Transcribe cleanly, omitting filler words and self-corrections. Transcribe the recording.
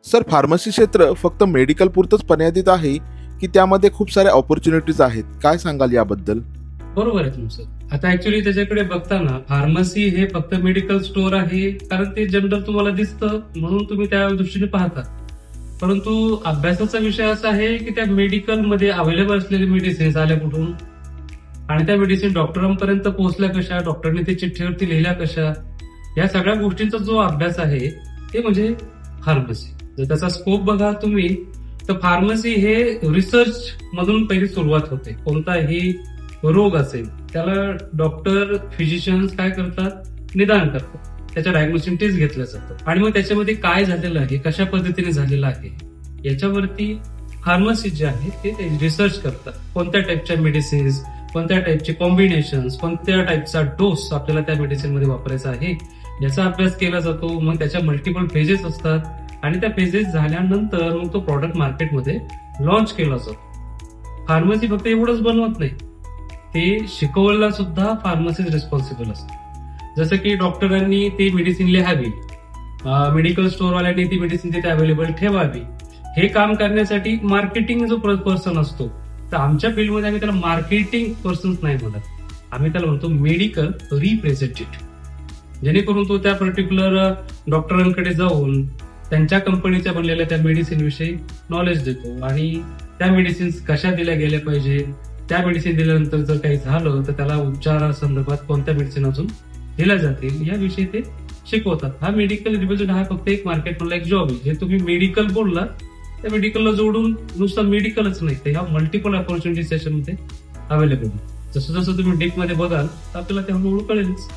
Sir, pharmacy क्षेत्र फक्त medical पुरतंच मर्यादित आहे की त्यामध्ये खूप साऱ्या ऑपॉर्च्युनिटीज आहेत? काय सांगाल याबद्दल? बरोबर आहे तुमचं. आता ऍक्च्युली त्याच्याकडे बघताना फार्मसी हे फक्त मेडिकल स्टोअर आहे कारण ते जनरल तुम्हाला दिसतं म्हणून तुम्ही त्या दृष्टीने पाहता. परंतु अभ्यासाचा विषय असा आहे की त्या मेडिकलमध्ये अवेलेबल असलेले मेडिसिन्स आल्या कुठून आणि त्या मेडिसिन डॉक्टरांपर्यंत पोहोचल्या कशा, डॉक्टरने ते चिठ्ठीवरती लिहिल्या कशा, या सगळ्या गोष्टींचा जो अभ्यास आहे ते म्हणजे फार्मसी. जर त्याचा स्कोप बघा तुम्ही तर फार्मसी हे रिसर्च मधून पहिली सुरुवात होते. कोणताही रोग असेल त्याला डॉक्टर फिजिशियन्स काय करतात, निदान करतात, त्याच्या डायग्नोस्टिक टेस्ट घेतलं जातं आणि मग त्याच्यामध्ये काय झालेलं आहे, कशा पद्धतीने झालेलं आहे याच्यावरती फार्मसी जे आहे ते रिसर्च करतात. कोणत्या टाईपच्या मेडिसिन्स, कोणत्या टाईपचे कॉम्बिनेशन्स, कोणत्या टाईपचा डोस आपल्याला त्या मेडिसिन मध्ये वापरायचा आहे याचा अभ्यास केला जातो. मग त्याच्या मल्टिपल फेजेस असतात आणि त्या फेजेस झाल्यानंतर मग तो प्रॉडक्ट मार्केटमध्ये लॉन्च केला जातो. फार्मसी फक्त एवढंच बनवत नाही, ते शिकवायला सुद्धा फार्मसीज रिस्पॉन्सिबल असते. जसं की डॉक्टरांनी ती मेडिसिन लिहावी, मेडिकल स्टोअरवाल्यांनी ती मेडिसिन तिथे अवेलेबल ठेवावी, हे काम करण्यासाठी मार्केटिंग जो पर्सन असतो, तर आमच्या फील्डमध्ये आम्ही त्याला मार्केटिंग पर्सन्स नाही म्हणत, आम्ही त्याला म्हणतो मेडिकल रिप्रेझेंटेटिव्ह. जेणेकरून तो त्या पर्टिक्युलर डॉक्टरांकडे जाऊन त्यांच्या कंपनीच्या बनलेल्या त्या मेडिसिन विषयी नॉलेज देतो आणि त्या मेडिसिन्स कशा दिल्या गेल्या पाहिजे, त्या मेडिसिन दिल्यानंतर जर काही झालं तर त्याला उपचारासंदर्भात कोणत्या मेडिसिन अजून दिल्या जातील याविषयी ते शिकवतात. हा मेडिकल रिप्रेझेंटेटिव्ह हा फक्त एक मार्केटमधला एक जॉब आहे. जे तुम्ही मेडिकल बोलला त्या मेडिकलला जोडून नुसतं मेडिकलच नाही, तर ह्या मल्टिपल ऑपॉर्च्युनिटीज त्याच्यामध्ये अवेलेबल आहे. जसं जसं तुम्ही डीप मध्ये बघाल तर आपल्याला ते हळूहळू कळेलच.